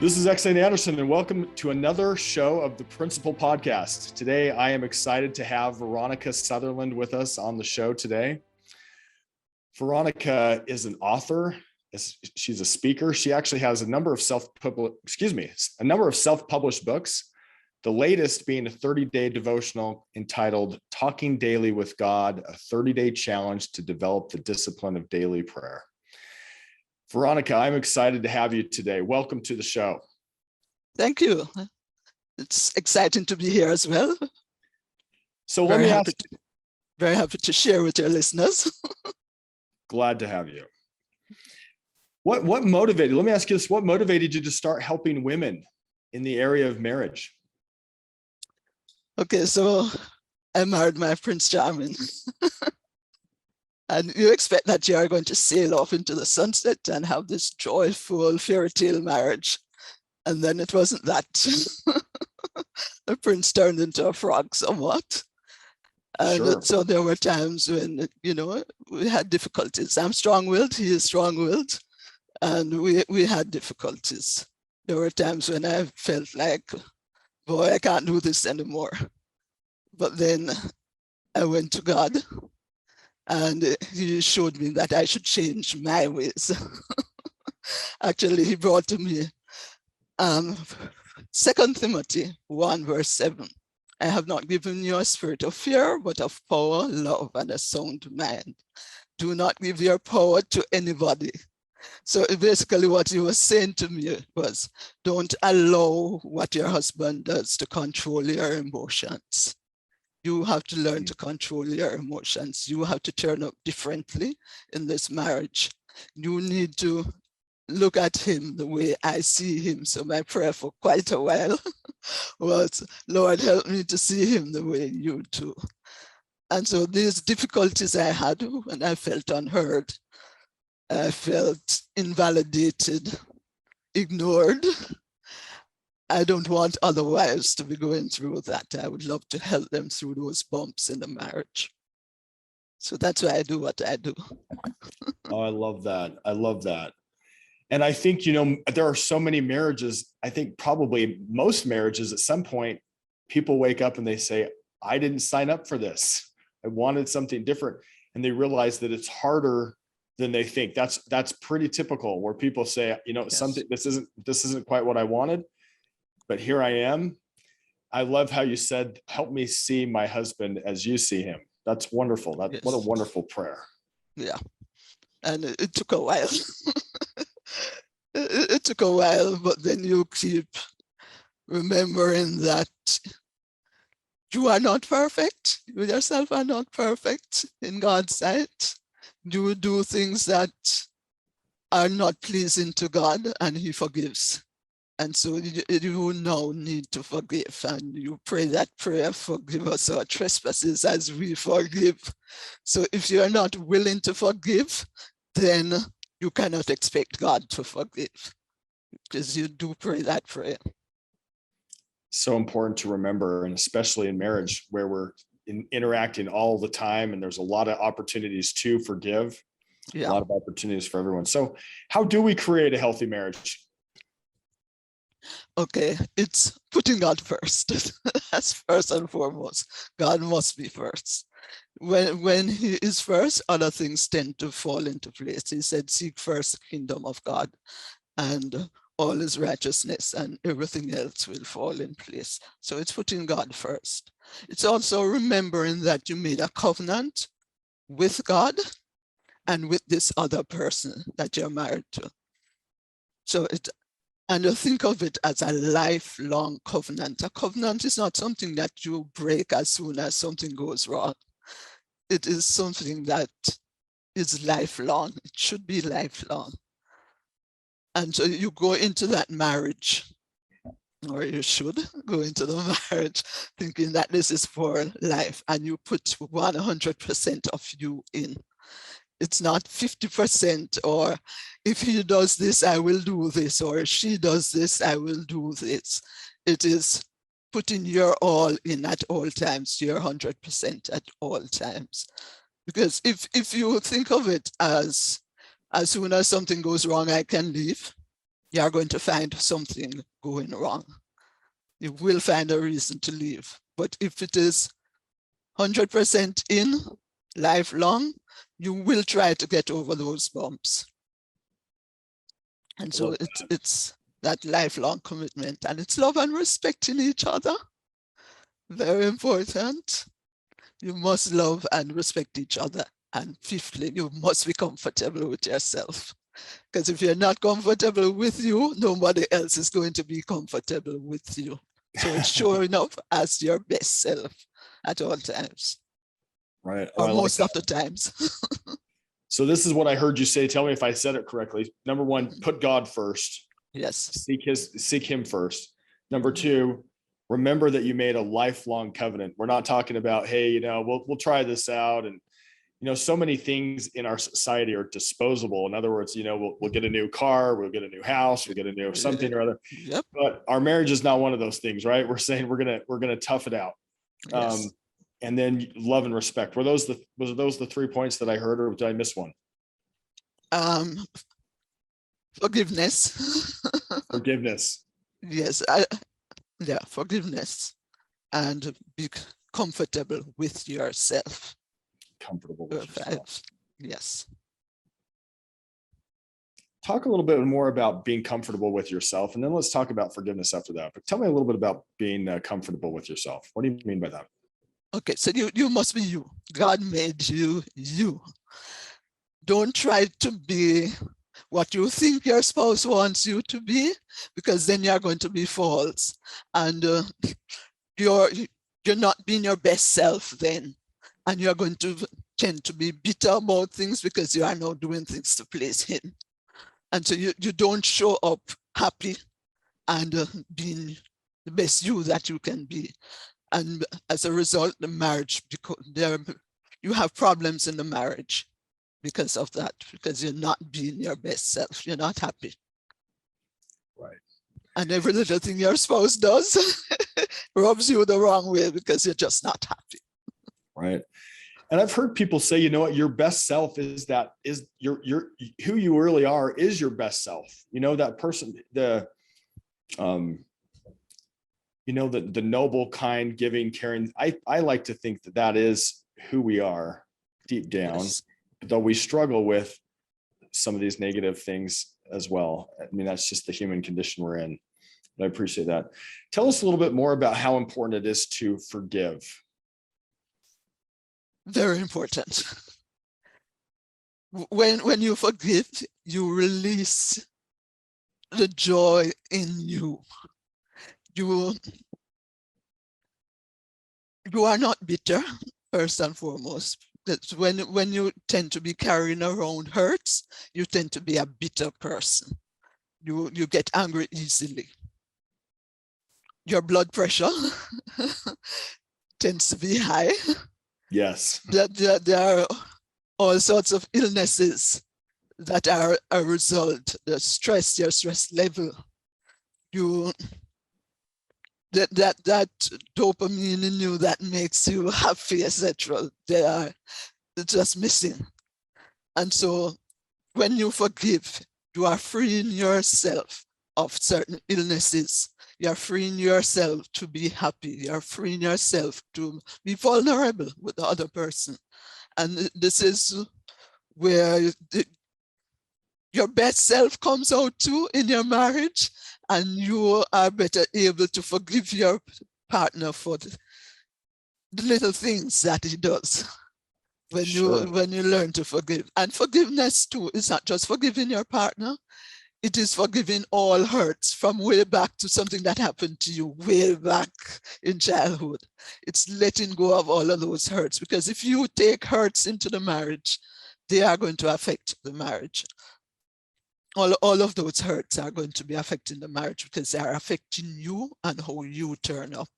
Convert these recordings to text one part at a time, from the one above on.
This is X.A. Anderson, and welcome to another show of the Principal Podcast. Today, I am excited to have Veronica Southerland with us on the show today. Veronica is an author. She's a speaker. She actually has a number of self-published books, the latest being a 30-day devotional entitled Talking Daily with God, a 30-day challenge to develop the discipline of daily prayer. Veronica, I'm excited to have you today. Welcome to the show. Thank you. It's exciting to be here as well. So let me ask. Very happy to share with your listeners. Glad to have you. What motivated, let me ask you this, what motivated you to start helping women in the area of marriage? Okay, so I married my Prince Charming. And you expect that you are going to sail off into the sunset and have this joyful fairy tale marriage. And then it wasn't that. The prince turned into a frog somewhat. And Sure. So there were times when, we had difficulties. I'm strong-willed, he is strong-willed. And we had difficulties. There were times when I felt like, boy, I can't do this anymore. But then I went to God. And he showed me that I should change my ways. Actually, he brought to me 2 Timothy 1 verse 7. I have not given you a spirit of fear, but of power, love, and a sound mind. Do not give your power to anybody. So basically what he was saying to me was, don't allow what your husband does to control your emotions. You have to learn to control your emotions. You have to turn up differently in this marriage. You need to look at him the way I see him. So my prayer for quite a while was, Lord, help me to see him the way you do. And so these difficulties I had when I felt unheard, I felt invalidated, ignored. I don't want other wives to be going through that. I would love to help them through those bumps in the marriage. So that's why I do what I do. Oh, I love that. I love that. And I think, there are so many marriages. I think probably most marriages at some point, people wake up and they say, I didn't sign up for this. I wanted something different. And they realize that it's harder than they think. That's pretty typical, where people say, Yes. something, this isn't quite what I wanted, but here I am. I love how you said, help me see my husband as you see him. That's wonderful. Yes. What a wonderful prayer. Yeah. And it took a while. It took a while, but then you keep remembering that you are not perfect. You yourself are not perfect in God's sight. You do things that are not pleasing to God, and he forgives. And so you now need to forgive, and you pray that prayer, forgive us our trespasses as we forgive. So if you are not willing to forgive, then you cannot expect God to forgive, because you do pray that prayer. So important to remember, and especially in marriage where we're interacting all the time, and there's a lot of opportunities to forgive, Yeah. a lot of opportunities for everyone. So how do we create a healthy marriage? Okay, it's putting God first. That's first and foremost. God must be first. When he is first, other things tend to fall into place. He said, seek first the kingdom of God and all his righteousness, and everything else will fall in place. So it's putting God first. It's also remembering that you made a covenant with God and with this other person that you're married to. And you think of it as a lifelong covenant. A covenant is not something that you break as soon as something goes wrong. It is something that is lifelong. It should be lifelong. And so you go into that marriage, or you should go into the marriage thinking that this is for life, and you put 100% of you in. It's not 50%, or if he does this, I will do this, or if she does this, I will do this. It is putting your all in at all times, your 100% at all times. Because if you think of it as soon as something goes wrong, I can leave, you are going to find something going wrong. You will find a reason to leave. But if it is 100% in, lifelong, you will try to get over those bumps. And so it's that lifelong commitment, and it's love and respect in each other. Very important. You must love and respect each other. And fifthly, you must be comfortable with yourself. Because if you're not comfortable with you, nobody else is going to be comfortable with you. So it's showing up as your best self at all times. Right. Or most of the times. So this is what I heard you say. Tell me if I said it correctly. Number one, put God first. Yes. Seek him first. Number two, remember that you made a lifelong covenant. We're not talking about, hey, we'll try this out. And, so many things in our society are disposable. In other words, we'll get a new car, we'll get a new house, we'll get a new something or other. Yep. But our marriage is not one of those things, right? We're saying we're gonna tough it out. Yes. And then love and respect. Was those the 3 points that I heard, or did I miss one? Forgiveness. Forgiveness. Yes. Forgiveness. And be comfortable with yourself. Comfortable with yourself. Yes. Talk a little bit more about being comfortable with yourself, and then let's talk about forgiveness after that. But tell me a little bit about being comfortable with yourself. What do you mean by that? Okay, so you must be you. God made you you. Don't try to be what you think your spouse wants you to be, because then you're going to be false, and you're not being your best self then, and you're going to tend to be bitter about things because you are now doing things to please him, and so you don't show up happy and being the best you that you can be. And as a result, the marriage, because you have problems in the marriage because of that, because you're not being your best self. You're not happy. Right. And every little thing your spouse does rubs you the wrong way because you're just not happy. Right. And I've heard people say, your best self is your who you really are is your best self. That person, the noble, kind, giving, caring. I like to think that is who we are deep down, Yes. though we struggle with some of these negative things as well. I mean, that's just the human condition we're in. But I appreciate that. Tell us a little bit more about how important it is to forgive. Very important. When you forgive, you release the joy in you. You are not bitter, first and foremost. That's when you tend to be carrying around hurts, you tend to be a bitter person. You get angry easily. Your blood pressure tends to be high. Yes. There are all sorts of illnesses that are a result. Your stress level. That dopamine in you that makes you happy, etc. They are just missing. And so when you forgive, you are freeing yourself of certain illnesses. You're freeing yourself to be happy. You're freeing yourself to be vulnerable with the other person. And this is where your best self comes out too in your marriage, and you are better able to forgive your partner for the little things that he does. When you learn to forgive. And forgiveness too is not just forgiving your partner, it is forgiving all hurts from way back to something that happened to you way back in childhood. It's letting go of all of those hurts, because if you take hurts into the marriage, they are going to affect the marriage. All of those hurts are going to be affecting the marriage because they are affecting you and how you turn up.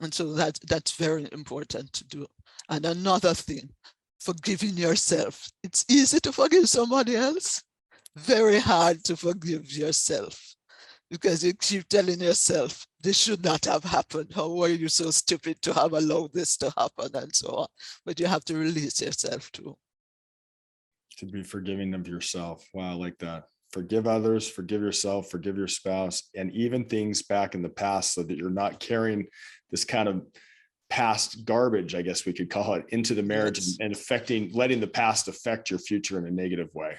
And so that's very important to do. And another thing, forgiving yourself. It's easy to forgive somebody else, very hard to forgive yourself, because you keep telling yourself, this should not have happened. How were you so stupid to have allowed this to happen, and so on. But you have to release yourself too. To be forgiving of yourself. Wow, I like that. Forgive others, forgive yourself, forgive your spouse, and even things back in the past, so that you're not carrying this kind of past garbage, I guess we could call it, into the marriage, Yes. and letting the past affect your future in a negative way.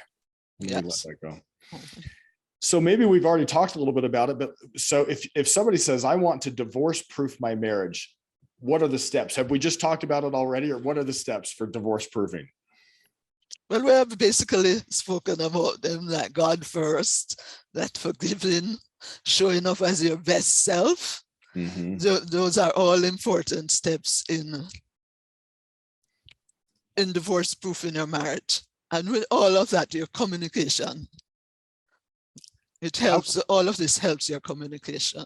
And we let Yes. that go. Mhm. So maybe we've already talked a little bit about it, but so if somebody says, I want to divorce proof my marriage, what are the steps? Have we just talked about it already, or what are the steps for divorce proofing? Well, we have basically spoken about them, like God first, that forgiving, showing up as your best self. Mm-hmm. Those are all important steps in divorce proof in your marriage. And with all of that, your communication. It helps, all of this helps your communication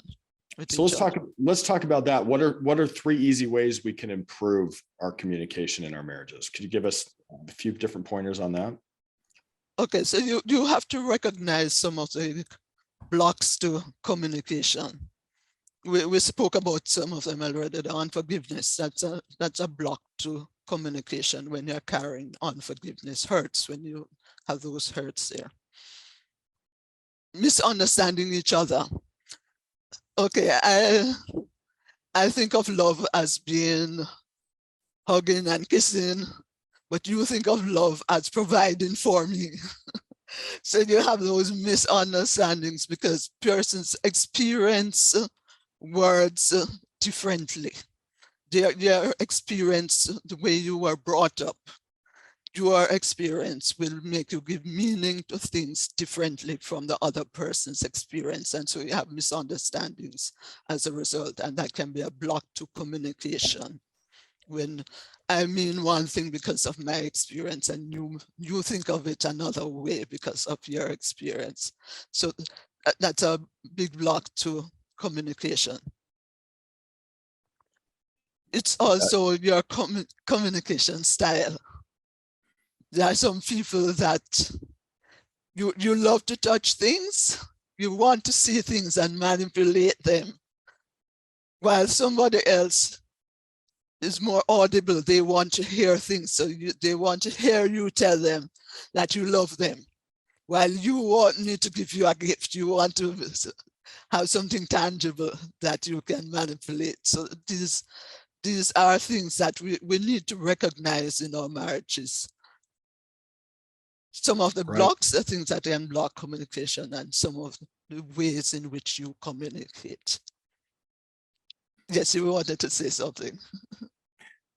with So each other. let's talk about that. What are 3 easy ways we can improve our communication in our marriages? Could you give us a few different pointers on that? Okay, so you have to recognize some of the blocks to communication. We spoke about some of them already. The unforgiveness, that's a block to communication. When you're carrying unforgiveness, hurts, when you have those hurts there. Misunderstanding each other. Okay, I think of love as being hugging and kissing, but you think of love as providing for me. So you have those misunderstandings because persons experience words differently. Their experience, the way you were brought up, your experience will make you give meaning to things differently from the other person's experience. And so you have misunderstandings as a result, and that can be a block to communication. When I mean one thing because of my experience and you think of it another way because of your experience. So that's a big block to communication. It's also your communication style. There are some people that you love to touch things, you want to see things and manipulate them, while somebody else is more audible. They want to hear things, so they want to hear you tell them that you love them, while you need to give you a gift. You want to have something tangible that you can manipulate. So these are things that we need to recognize in our marriages. Some of the blocks are things that can block communication, and some of the ways in which you communicate. Yes, you wanted to say something.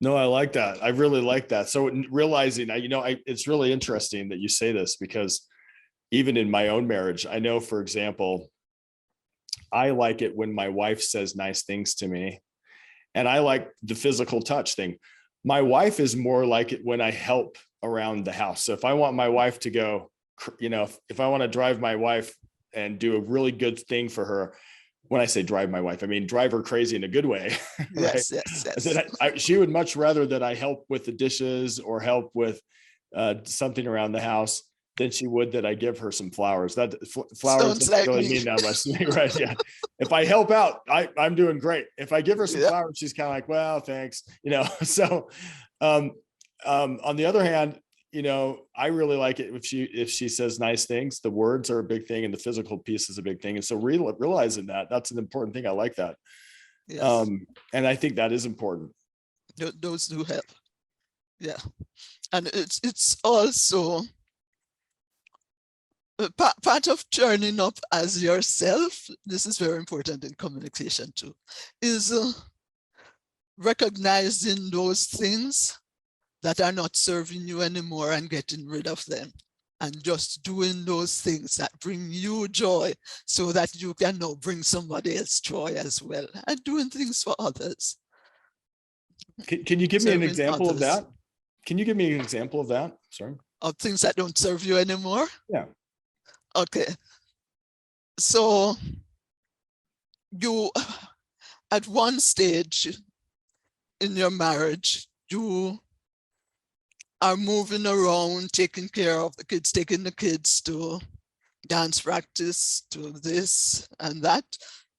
No, I like that. I really like that. So realizing, it's really interesting that you say this, because even in my own marriage, I know, for example, I like it when my wife says nice things to me, and I like the physical touch thing. My wife is more like it when I help around the house. So if I want my wife to go, if I want to drive my wife and do a really good thing for her, when I say drive my wife, I mean drive her crazy in a good way. Right? Yes, yes, yes. She would much rather that I help with the dishes or help with something around the house than she would that I give her some flowers. That flowers Sounds like really me. mean that much to me, right? Yeah. If I help out, I'm doing great. If I give her some flowers, she's kind of like, well, thanks. So on the other hand, I really like it if she says nice things. The words are a big thing, and the physical piece is a big thing. And so realizing that's an important thing. I like that. Yes. And I think that is important. Those do help. Yeah. And it's also part of turning up as yourself. This is very important in communication too, is recognizing those things that are not serving you anymore and getting rid of them, and just doing those things that bring you joy, so that you can now bring somebody else joy as well, and doing things for others. Can you give me an example of others. that? Can you give me an example of that? Sorry. Of things that don't serve you anymore? Yeah. Okay. So you, at one stage in your marriage, you are moving around, taking care of the kids, taking the kids to dance practice, to this and that.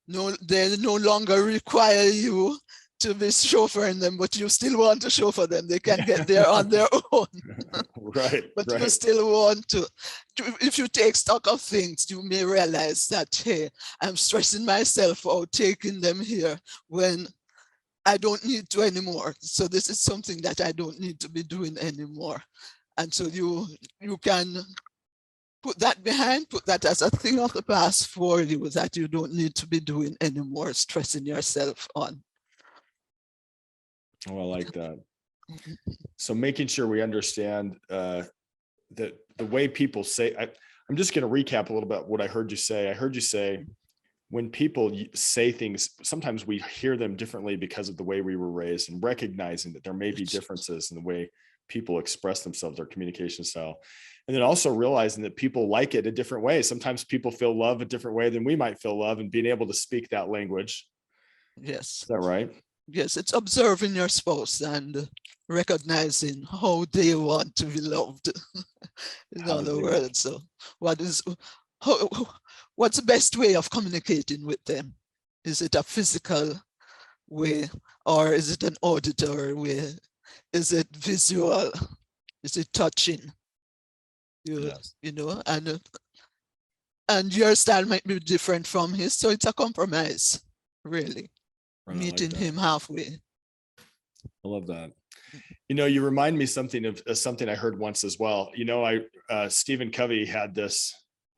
No, they no longer require you to be chauffeuring them, but you still want to chauffeur them. They can get there on their own. Right, but you right. still want if you take stock of things, you may realize that, hey, I'm stressing myself out taking them here when I don't need to anymore. So this is something that I don't need to be doing anymore. And so you can put that behind, put that as a thing of the past for you that you don't need to be doing anymore, stressing yourself on. Oh, I like that. So making sure we understand that the way people say, I'm just going to recap a little bit what I heard you say. I heard you say, when people say things, sometimes we hear them differently because of the way we were raised, and recognizing that there may be differences in the way people express themselves, their communication style. And then also realizing that people like it a different way. Sometimes people feel love a different way than we might feel love, and being able to speak that language. Yes. Is that right? Yes, it's observing your spouse and recognizing how they want to be loved. In other words, so what's the best way of communicating with them? Is it a physical way, or is it an auditory way? Is it visual? Is it touching? Yes. You know, and your style might be different from his, so it's a compromise, really. Right, Meeting like him halfway. I love that. You remind me something of something I heard once as well. Stephen Covey had this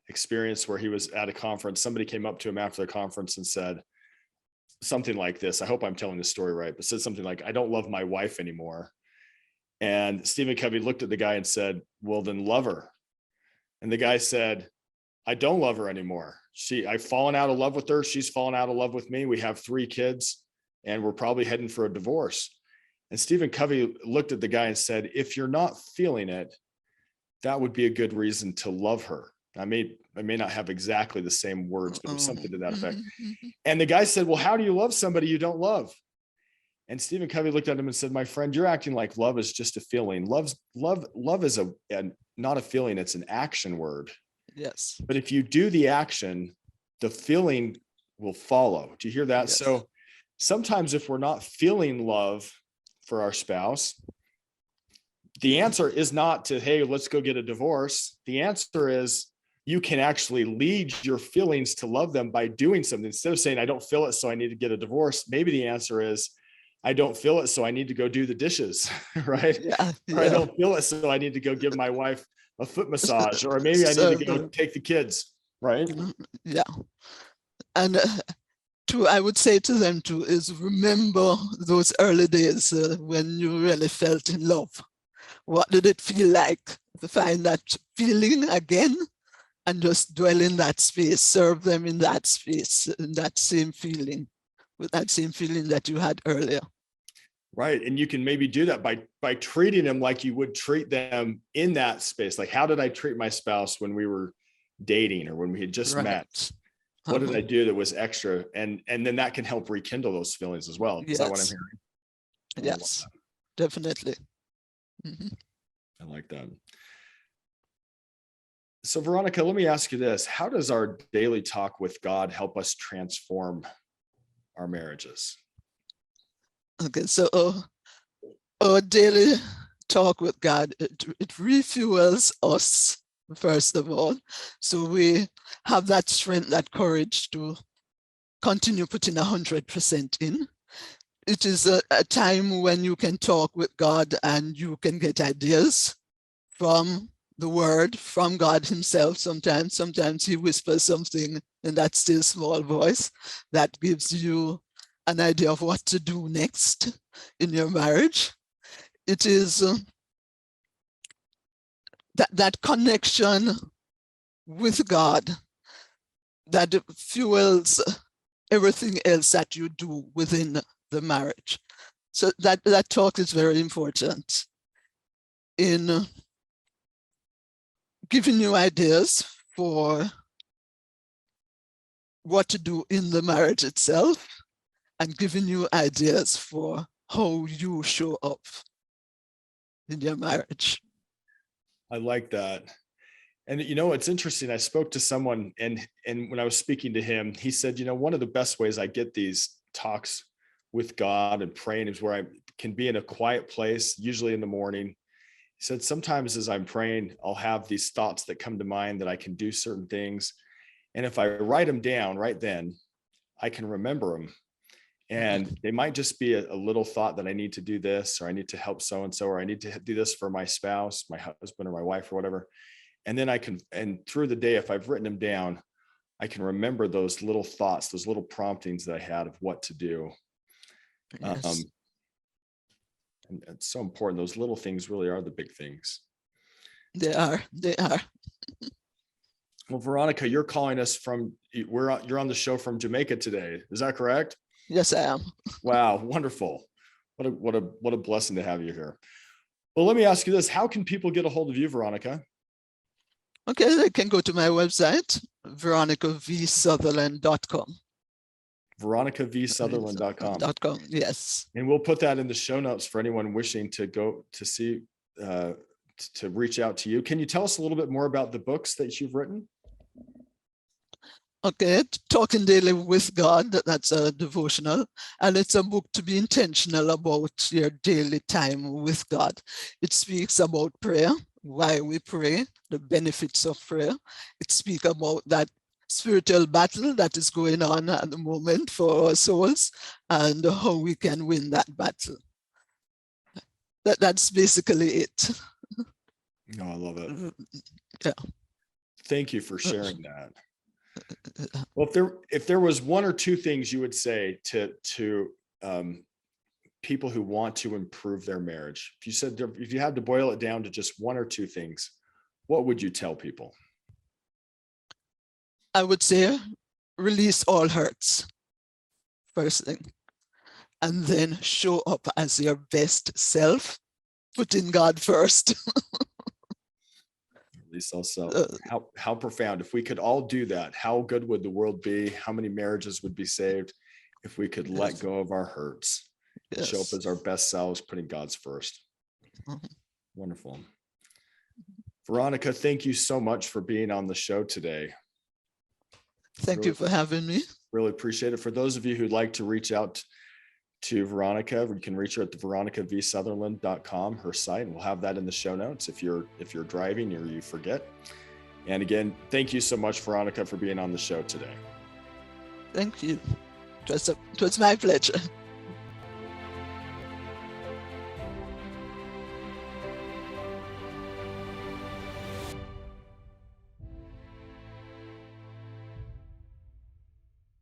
experience where he was at a conference. Somebody came up to him after the conference and said something like this. I hope I'm telling the story right, but said something like, "I don't love my wife anymore." And Stephen Covey looked at the guy and said, "Well, then love her." And the guy said, "I don't love her anymore. I've fallen out of love with her. She's fallen out of love with me. We have 3 kids, and we're probably heading for a divorce." And Stephen Covey looked at the guy and said, "If you're not feeling it, that would be a good reason to love her." I may not have exactly the same words, but it was something to that effect. And the guy said, "Well, how do you love somebody you don't love?" And Stephen Covey looked at him and said, "My friend, you're acting like love is just a feeling. Love is not a feeling. It's an action word. Yes. But if you do the action, the feeling will follow." Do you hear that? Yes. So sometimes if we're not feeling love for our spouse, the answer is not to, "Hey, let's go get a divorce." The answer is you can actually lead your feelings to love them by doing something. Instead of saying, "I don't feel it, so I need to get a divorce," maybe the answer is, "I don't feel it, so I need to go do the dishes," right? Yeah, Or, "I don't feel it, so I need to go give my wife a foot massage," or maybe I need to go take the kids, right? Yeah. And I would say to them too, is remember those early days when you really felt in love. What did it feel like to find that feeling again and just dwell in that space, serve them in that space, in that same feeling, with that same feeling that you had earlier. Right. And you can maybe do that by treating them like you would treat them in that space. Like, how did I treat my spouse when we were dating or when we had just met? What did I do that was extra? And then that can help rekindle those feelings as well. Is that what I'm hearing? Yes, definitely. I like that. So Veronica, let me ask you this. How does our daily talk with God help us transform our marriages? Okay, so our daily talk with God, it refuels us, first of all. So we have that strength, that courage to continue putting 100% in. It is a time when you can talk with God and you can get ideas from the word, from God himself. Sometimes he whispers something in that still small voice that gives you an idea of what to do next in your marriage. It is that connection with God that fuels everything else that you do within the marriage. So that talk is very important in giving you ideas for what to do in the marriage itself and giving you ideas for how you show up in your marriage. I like that. And it's interesting. I spoke to someone and when I was speaking to him, he said, one of the best ways I get these talks with God and praying is where I can be in a quiet place, usually in the morning, He said, sometimes as I'm praying, I'll have these thoughts that come to mind that I can do certain things. And if I write them down right then, I can remember them. And they might just be a little thought that I need to do this, or I need to help so-and-so, or I need to do this for my spouse, my husband or my wife or whatever. And then and through the day, if I've written them down, I can remember those little thoughts, those little promptings that I had of what to do. Yes. And it's so important. Those little things really are the big things. They are. Well, Veronica, you're calling us you're on the show from Jamaica today. Is that correct? Yes, I am. Wow, wonderful. What a blessing to have you here. Well, let me ask you this. How can people get a hold of you, Veronica? Okay, they can go to my website, veronicavsoutherland.com. veronicavsoutherland.com. Yes. And we'll put that in the show notes for anyone wishing to go to see, to reach out to you. Can you tell us a little bit more about the books that you've written? Okay, Talking Daily with God, that's a devotional, and it's a book to be intentional about your daily time with God. It speaks about prayer, why we pray, the benefits of prayer. It speaks about that spiritual battle that is going on at the moment for our souls and how we can win that battle. That's basically it. Oh, I love it. Yeah. Thank you for sharing that. Well, if there was one or two things you would say to people who want to improve their marriage, if you had to boil it down to just one or two things, what would you tell people? I would say release all hurts, first thing, and then show up as your best self, putting God first. Release ourselves. How profound. If we could all do that, how good would the world be? How many marriages would be saved if we could let go of our hurts, show up as our best selves, putting God's first? Wonderful. Veronica, thank you so much for being on the show today. Thank you for having me. Really appreciate it. For those of you who'd like to reach out to Veronica, you can reach her at the veronicavsoutherland.com, her site, and we'll have that in the show notes if you're driving or you forget. And again, thank you so much, Veronica, for being on the show today. Thank you. It was my pleasure.